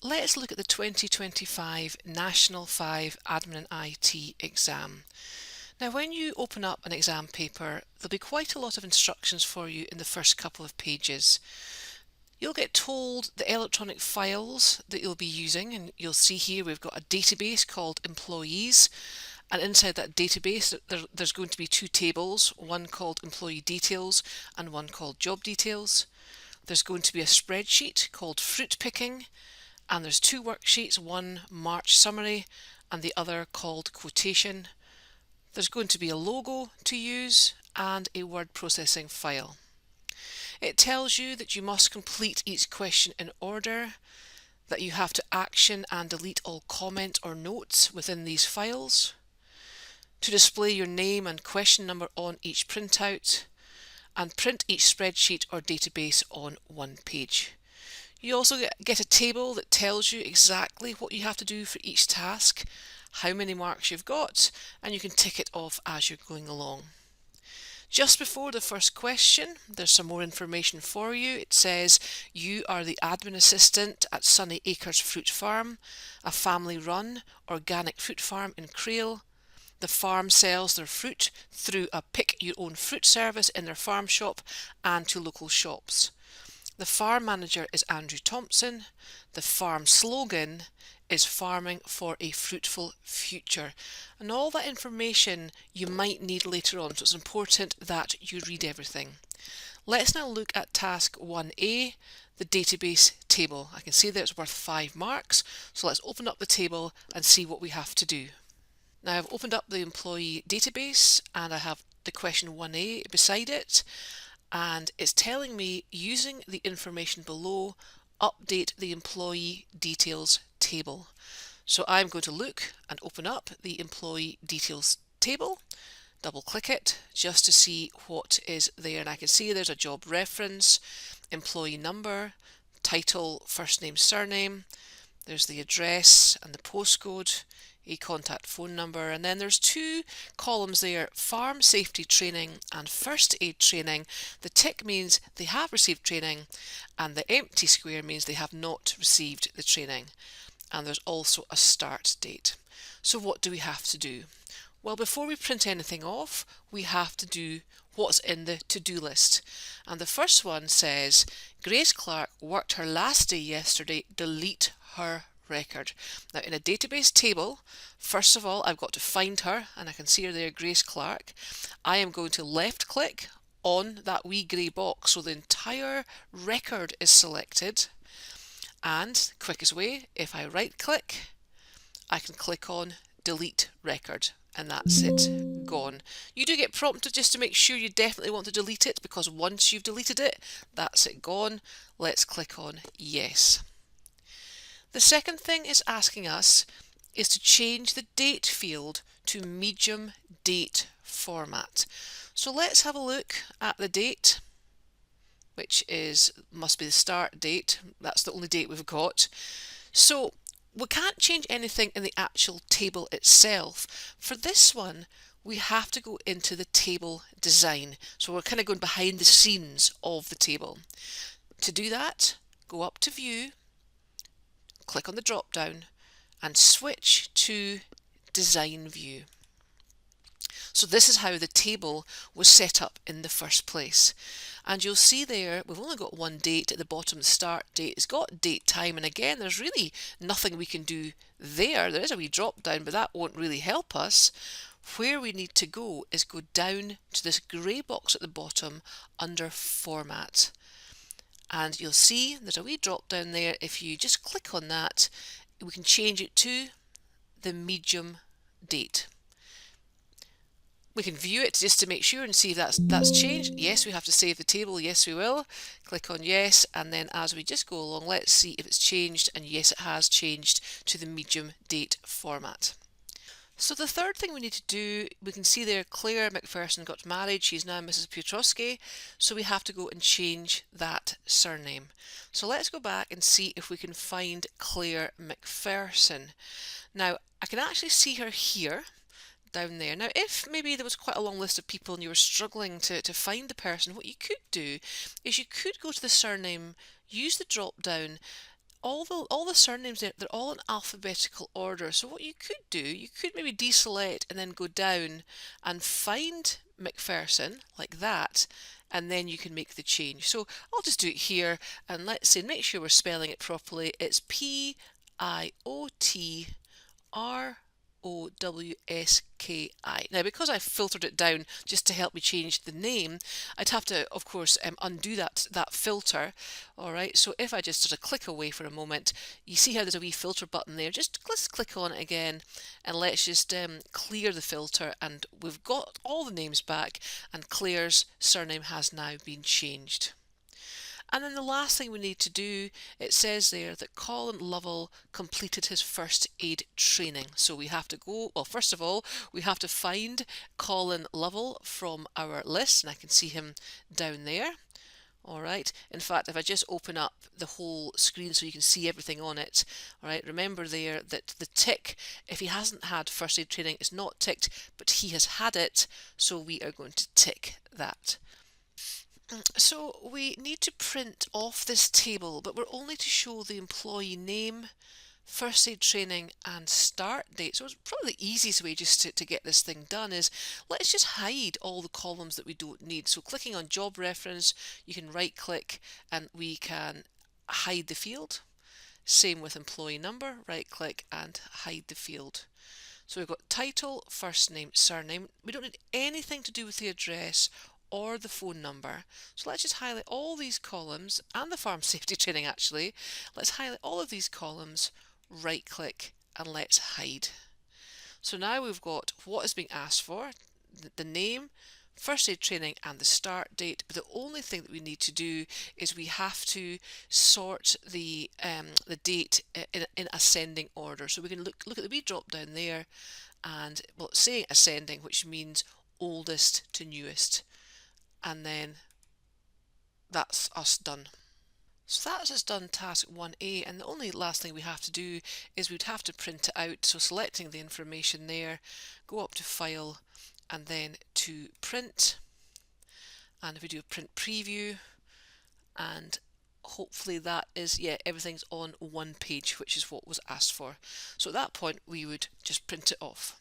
let's look at the 2025 National 5 Admin and IT exam. Now, when you open up an exam paper, there'll be quite a lot of instructions for you in the first couple of pages. You'll get told the electronic files that you'll be using, and you'll see here we've got a database called employees, and inside that database there's going to be two tables, one called employee details and one called job details. There's going to be a spreadsheet called fruit picking, and there's two worksheets, one March summary and the other called quotation. There's going to be a logo to use and a word processing file. It tells you that you must complete each question in order, that you have to action and delete all comment or notes within these files, to display your name and question number on each printout, and print each spreadsheet or database on one page. You also get a table that tells you exactly what you have to do for each task, how many marks you've got, and you can tick it off as you're going along. Just before the first question, there's some more information for you. It says you are the admin assistant at Sunny Acres Fruit Farm, a family-run organic fruit farm in Crail. The farm sells their fruit through a pick-your-own fruit service in their farm shop and to local shops. The farm manager is Andrew Thompson. The farm slogan is farming for a fruitful future. And all that information you might need later on, so it's important that you read everything. Let's now look at task 1A, the database table. I can see that it's worth 5 marks, so let's open up the table and see what we have to do. Now I've opened up the employee database and I have the question 1A beside it, and it's telling me, using the information below, update the employee details table. So I'm going to look and open up the employee details table, double click it just to see what is there, and I can see there's a job reference, employee number, title, first name, surname, there's the address and the postcode, a contact phone number, and then there's two columns there, farm safety training and first aid training. The tick means they have received training and the empty square means they have not received the training. And there's also a start date. So what do we have to do? Well, before we print anything off, we have to do what's in the to-do list. And the first one says, Grace Clark worked her last day yesterday, delete her record. Now in a database table, first of all I've got to find her, and I can see her there, Grace Clark. I am going to left click on that wee grey box so the entire record is selected, and quickest way, if I right click, I can click on delete record, and that's it, gone. You do get prompted just to make sure you definitely want to delete it, because once you've deleted it, that's it, gone. Let's click on yes. The second thing it's asking us is to change the date field to medium date format. So let's have a look at the date, which must be the start date. That's the only date we've got. So we can't change anything in the actual table itself. For this one, we have to go into the table design. So we're kind of going behind the scenes of the table. To do that, go up to View, click on the drop down and switch to Design View. So this is how the table was set up in the first place. And you'll see there, we've only got one date at the bottom, the start date. It's got date time, and again, there's really nothing we can do there. There is a wee drop down, but that won't really help us. Where we need to go is go down to this grey box at the bottom under Format. And you'll see there's a wee drop down there. If you just click on that, we can change it to the medium date. We can view it just to make sure and see if that's changed. Yes, we have to save the table. Yes, we will. Click on yes, and then as we just go along, let's see if it's changed, and yes, it has changed to the medium date format. So the third thing we need to do, we can see there Claire McPherson got married, she's now Mrs. Piotrowski, so we have to go and change that surname. So let's go back and see if we can find Claire McPherson. Now I can actually see her here, down there. Now if maybe there was quite a long list of people and you were struggling to find the person, what you could do is you could go to the surname, use the drop down, all the surnames there, they're all in alphabetical order. So what you could do, you could maybe deselect and then go down and find McPherson like that, and then you can make the change. So I'll just do it here, and let's say make sure we're spelling it properly. It's Piotr Now, because I filtered it down just to help me change the name, I'd have to, of course, undo that filter. All right, so if I just sort of click away for a moment, you see how there's a wee filter button there. Just click on it again, and let's just clear the filter, and we've got all the names back, and Claire's surname has now been changed. And then the last thing we need to do, it says there that Colin Lovell completed his first aid training. So we have to go, well, first of all, we have to find Colin Lovell from our list, and I can see him down there. All right. In fact, if I just open up the whole screen so you can see everything on it, all right, remember there that the tick, if he hasn't had first aid training, is not ticked, but he has had it, so we are going to tick that. So we need to print off this table, but we're only to show the employee name, first aid training and start date. So it's probably the easiest way just to get this thing done is let's just hide all the columns that we don't need. So clicking on job reference, you can right click and we can hide the field. Same with employee number, right click and hide the field. So we've got title, first name, surname. We don't need anything to do with the address or the phone number. So let's just highlight all these columns and the farm safety training actually. Let's highlight all of these columns, right click and let's hide. So now we've got what is being asked for, the name, first aid training and the start date, but the only thing that we need to do is we have to sort the date in ascending order. So we can look at the wee drop down there, and well, it's saying ascending, which means oldest to newest, and then that's us done. So that's us done task 1A, and the only last thing we have to do is we'd have to print it out. So selecting the information there, go up to File and then to Print, and if we do a print preview, and hopefully that is, yeah, everything's on one page, which is what was asked for. So at that point we would just print it off.